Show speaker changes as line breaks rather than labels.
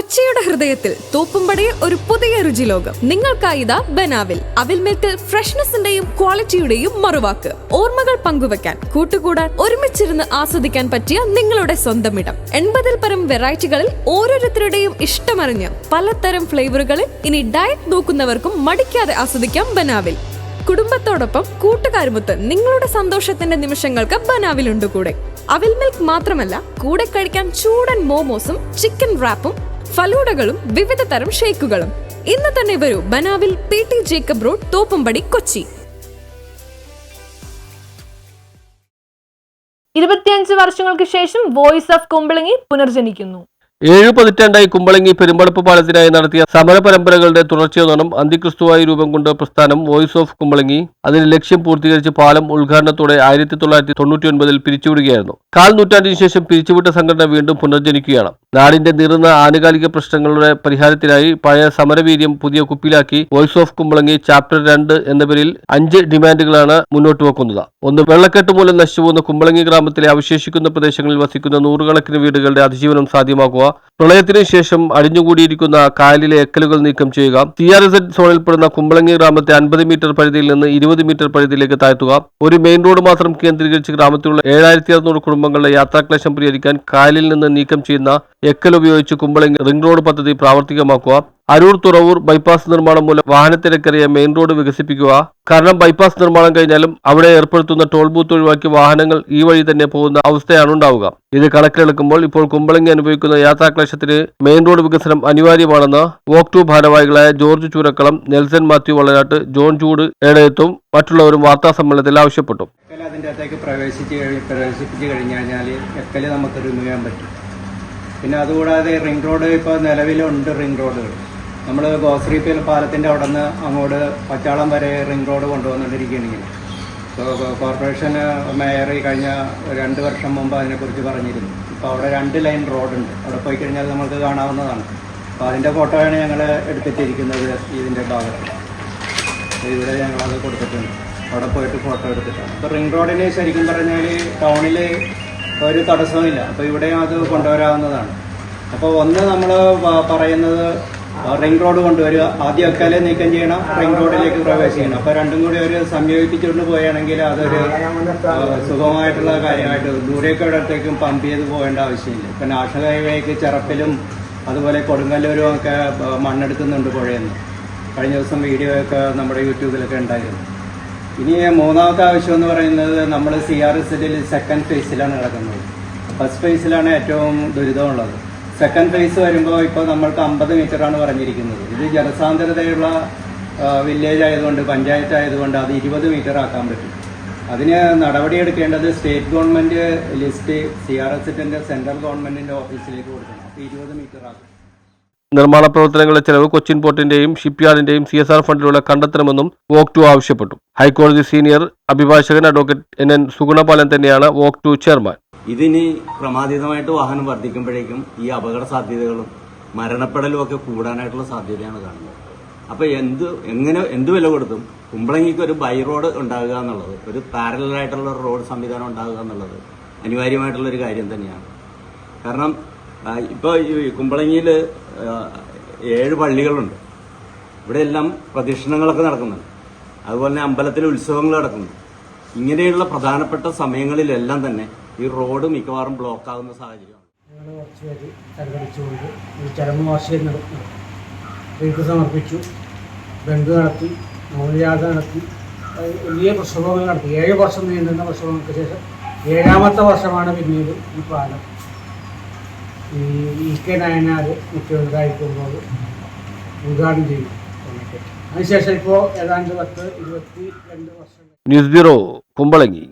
കൊച്ചിയുടെ ഹൃദയത്തിൽ തോപ്പുംപടിയെ ഒരു പുതിയ രുചിലോകം നിങ്ങൾക്കായിതാ ബനാവിൽ. അവിൽ മിൽക്കിൽ ഫ്രഷ്നെസിന്റെയും ക്വാളിറ്റിയുടെയും മറുവാക്ക്. ഓർമ്മകൾ പങ്കുവെക്കാൻ, കൂട്ടുകൂടാൻ, ഒരുമിച്ചിരുന്ന് ആസ്വദിക്കാൻ പറ്റിയ നിങ്ങളുടെ സ്വന്തം ഇടം. 80-ൽ പരം വെറൈറ്റികളിൽ ഓരോരുത്തരുടെയും ഇഷ്ടമറിഞ്ഞ് പലതരം ഫ്ലേവറുകളിൽ ഇനി ഡയറ്റ് നോക്കുന്നവർക്കും മടിക്കാതെ ആസ്വദിക്കാം ബനാവിൽ. കുടുംബത്തോടൊപ്പം കൂട്ടുകാരുമൊത്ത് നിങ്ങളുടെ സന്തോഷത്തിന്റെ നിമിഷങ്ങൾക്ക് ബനാവിലുണ്ട് കൂടെ. അവിൽ മിൽക്ക് മാത്രമല്ല, കൂടെ കഴിക്കാൻ ചൂടൻ മോമോസും ചിക്കൻ റാപ്പും ഫലൂഡകളും വിവിധ തരം ഷേക്കുകളും. ഇന്ന് തന്നെ വരൂ ബനാവിൽ, PT Jacob road, Thoppumpady, Kochi.
25 വർഷങ്ങൾക്ക് ശേഷം വോയിസ് ഓഫ് കുമ്പളങ്ങി പുനർജനിക്കുന്നു.
7 പതിറ്റാണ്ടായി കുമ്പളങ്ങി പെരുമ്പടപ്പ് പാലത്തിനായി നടത്തിയ സമര പരമ്പരകളുടെ തുടർച്ചയെന്നോണം അന്തിക്രിസ്തുവായി രൂപം കൊണ്ട പ്രസ്ഥാനം വോയിസ് ഓഫ് കുമ്പളങ്ങി അതിന്റെ ലക്ഷ്യം പൂർത്തീകരിച്ച് പാലം ഉദ്ഘാടനത്തോടെ 1999-ൽ പിരിച്ചുവിടുകയായിരുന്നു. 1/4 നൂറ്റാണ്ടിന് ശേഷം പിരിച്ചുവിട്ട സംഘടന വീണ്ടും പുനർജനിക്കുകയാണ്. നാടിന്റെ നീറുന്ന ആനുകാലിക പ്രശ്നങ്ങളുടെ പരിഹാരത്തിനായി പഴയ സമരവീര്യം പുതിയ കുപ്പിയിലാക്കി വോയിസ് ഓഫ് കുമ്പളങ്ങി ചാപ്റ്റർ 2 എന്ന പേരിൽ 5 ഡിമാൻഡുകളാണ് മുന്നോട്ട് വെക്കുന്നത്. 1. വെള്ളക്കെട്ട് മൂലം നശിച്ചുപോകുന്ന കുമ്പളങ്ങി ഗ്രാമത്തിലെ അവശേഷിക്കുന്ന പ്രദേശങ്ങളിൽ വസിക്കുന്ന 100 കണക്കിന് വീടുകളുടെ അതിജീവനം സാധ്യമാക്കുക. പ്രളയത്തിന് ശേഷം അടിഞ്ഞുകൂടിയിരിക്കുന്ന കായലിലെ എക്കലുകൾ നീക്കം ചെയ്യുക. CRZ സോണിൽപ്പെടുന്ന കുമ്പളങ്ങി ഗ്രാമത്തെ 50 മീറ്റർ പരിധിയിൽ നിന്ന് 20 മീറ്റർ പരിധിയിലേക്ക് താഴ്ത്തുക. ഒരു മെയിൻ റോഡ് മാത്രം കേന്ദ്രീകരിച്ച് ഗ്രാമത്തിലുള്ള 7600 കുടുംബങ്ങളുടെ യാത്രാക്ലേശം പരിഹരിക്കാൻ കായലിൽ നിന്ന് നീക്കം ചെയ്യുന്ന എക്കൽ ഉപയോഗിച്ച് കുമ്പളങ്ങി റിംഗ് റോഡ് പദ്ധതി പ്രാവർത്തികമാക്കുക. അരൂർ തുറവൂർ ബൈപ്പാസ് നിർമ്മാണം മൂലം വാഹനത്തിരക്കേറിയ മെയിൻ റോഡ് വികസിപ്പിക്കുക. കാരണം ബൈപ്പാസ് നിർമ്മാണം കഴിഞ്ഞാലും അവിടെ ഏർപ്പെടുത്തുന്ന ടോൾ ബൂത്ത് ഒഴിവാക്കി വാഹനങ്ങൾ ഈ വഴി തന്നെ പോകുന്ന അവസ്ഥയാണ് ഉണ്ടാവുക. ഇത് കണക്കിലെടുക്കുമ്പോൾ ഇപ്പോൾ കുമ്പളങ്ങി അനുഭവിക്കുന്ന യാത്രാക്ലേശത്തിന് മെയിൻ റോഡ് വികസനം അനിവാര്യമാണെന്ന് വോക്ക് 2 ഭാരവാഹികളായ ജോർജ് ചൂരക്കളം, നെൽസൺ മാത്യു വള്ളനാട്ട്, ജോൺ ചൂട് ഏടയത്തും മറ്റുള്ളവരും വാർത്താ സമ്മേളനത്തിൽ ആവശ്യപ്പെട്ടു.
അതിൻ്റെ അകത്തേക്ക് പ്രവേശിപ്പിച്ച് കഴിഞ്ഞാൽ എക്കല് നമുക്ക് റിമൂവ് ചെയ്യാൻ പറ്റും. പിന്നെ അതുകൂടാതെ റിംഗ് റോഡ് ഇപ്പോൾ നിലവിലുണ്ട്. റിംഗ് റോഡുകൾ നമ്മൾ ഗോശ്രീ പാലത്തിൻ്റെ അവിടെ നിന്ന് അങ്ങോട്ട് പച്ചാളം വരെ റിംഗ് റോഡ് കൊണ്ടുവന്നുകൊണ്ടിരിക്കുകയാണെങ്കിൽ കോർപ്പറേഷൻ മേയർ കഴിഞ്ഞ 2 വർഷം മുമ്പ് അതിനെക്കുറിച്ച് പറഞ്ഞിരുന്നു. ഇപ്പോൾ അവിടെ 2 ലൈൻ റോഡുണ്ട്. അവിടെ പോയി കഴിഞ്ഞാൽ നമുക്ക് കാണാവുന്നതാണ്. അപ്പോൾ അതിൻ്റെ ഫോട്ടോയാണ് ഞങ്ങൾ എടുത്തിട്ടിരിക്കുന്നത്. ഇതിൻ്റെ ഭാഗത്ത് ഇവിടെ ഞങ്ങളത് കൊടുത്തിട്ടുണ്ട്. അവിടെ പോയിട്ട് ഫോട്ടോ എടുത്തിട്ടാണ്. അപ്പോൾ റിംഗ് റോഡിന് ശരിക്കും പറഞ്ഞാൽ ടൗണിൽ ഒരു തടസ്സമില്ല. അപ്പോൾ ഇവിടെയും അത് കൊണ്ടുവരാവുന്നതാണ്. അപ്പോൾ ഒന്ന് നമ്മൾ പറയുന്നത് റിംഗ് റോഡ് കൊണ്ടുവരിക, ആദ്യം എക്കല് നീക്കം ചെയ്യണം, റിംഗ് റോഡിലേക്ക് പ്രവേശിക്കണം. അപ്പോൾ രണ്ടും കൂടി ഒരു സംയോജിപ്പിച്ചുകൊണ്ട് പോവുകയാണെങ്കിൽ അതൊരു സുഖമായിട്ടുള്ള കാര്യമായിട്ട് ദൂരേക്ക് ഇടത്തേക്കും പമ്പ് ചെയ്ത് പോകേണ്ട ആവശ്യമില്ല. ഇപ്പം നാഷണൽ ഹൈവേക്ക് ചെറപ്പിലും അതുപോലെ കൊടുങ്ങല്ലൂരും ഒക്കെ മണ്ണെടുക്കുന്നുണ്ട് പുഴയിൽ നിന്ന്. കഴിഞ്ഞ ദിവസം വീഡിയോ ഒക്കെ നമ്മുടെ യൂട്യൂബിലൊക്കെ ഉണ്ടായിരുന്നു. ഇനി മൂന്നാമത്തെ ആവശ്യം എന്ന് പറയുന്നത് നമ്മൾ CRZ-ൽ സെക്കൻഡ് ഫേസിലാണ് കിടക്കുന്നത്. ഫസ്റ്റ് ഫേസിലാണ് ഏറ്റവും ദുരിതമുള്ളത്. സെക്കൻഡ് ഫേസ് വരുമ്പോൾ ഇപ്പോൾ നമ്മൾക്ക് 50 മീറ്ററാണ് പറഞ്ഞിരിക്കുന്നത്. ഇത് ജനസാന്ദ്രതയുള്ള വില്ലേജ് ആയതുകൊണ്ട്, പഞ്ചായത്ത് ആയതുകൊണ്ട് അത് 20 മീറ്റർ ആക്കാൻ പറ്റും. അതിന് നടപടിയെടുക്കേണ്ടത് സ്റ്റേറ്റ് ഗവൺമെൻറ് ലിസ്റ്റ് CRZ-ന്റെ സെൻട്രൽ ഗവൺമെൻറ്റിൻ്റെ ഓഫീസിലേക്ക് കൊടുക്കണം. അപ്പോൾ 20 മീറ്റർ ആക്കും.
നിർമ്മാണ പ്രവർത്തനങ്ങളുടെ ചെലവ് കൊച്ചിൻ പോർട്ടിന്റെയും ഷിപ്പ്യാർഡിന്റെയും CSR ഫണ്ടിലൂടെ കണ്ടെത്തണമെന്നും വോക്ക് 2 ആവശ്യപ്പെട്ടു. ഹൈക്കോടതി സീനിയർ അഭിഭാഷകൻ അഡ്വക്കേറ്റ് NN സുഗുണപാലൻ തന്നെയാണ് വോക്ക് 2 ചെയർമാൻ.
ഇതിന് ക്രമാതീതമായിട്ട് വാഹനം വർദ്ധിക്കുമ്പോഴേക്കും ഈ അപകട സാധ്യതകളും മരണപ്പെടലും ഒക്കെ കൂടാനായിട്ടുള്ള സാധ്യതയാണ് കാണുന്നത്. അപ്പോൾ എന്ത് വില കൊടുത്തും കുമ്പളങ്ങിക്ക് ഒരു ബൈ റോഡ് ഉണ്ടാകുക എന്നുള്ളത്, ഒരു പാരലായിട്ടുള്ള റോഡ് സംവിധാനം ഉണ്ടാകുക എന്നുള്ളത് അനിവാര്യമായിട്ടുള്ളൊരു കാര്യം തന്നെയാണ്. കാരണം ഇപ്പോൾ ഈ കുമ്പളങ്ങിയിൽ 7 പള്ളികളുണ്ട്. ഇവിടെ എല്ലാം പ്രദക്ഷിണങ്ങളൊക്കെ നടക്കുന്നുണ്ട്. അതുപോലെ തന്നെ അമ്പലത്തിലെ ഉത്സവങ്ങൾ നടക്കുന്നു. ഇങ്ങനെയുള്ള പ്രധാനപ്പെട്ട സമയങ്ങളിലെല്ലാം തന്നെ ഈ റോഡ് മിക്കവാറും ബ്ലോക്ക് ആകുന്ന സാഹചര്യമാണ്.
ഞങ്ങൾ കുറച്ച് പേര് സംഘടിച്ചുകൊണ്ട് ഒരു ചരമ വാർഷികം നടത്തി, എഴുത്ത് സമർപ്പിച്ചു, ബന്ധു നടത്തി, മൗനജാഥ നടത്തി, വലിയ പ്രക്ഷോഭങ്ങൾ നടത്തി. 7 വർഷം നീണ്ടുന്ന പ്രക്ഷോഭങ്ങൾക്ക് ശേഷം 7ാമത്തെ വർഷമാണ് പിന്നീട് ഈ പാലം EK നായനാർ മുഖ്യമന്ത്രിയായിരിക്കുമ്പോൾ ഉദ്ഘാടനം ചെയ്തു. അതിനുശേഷം ഇപ്പോൾ ഏതാണ്ട് 10-22 വർഷം.
News bureau, Kumbalangi.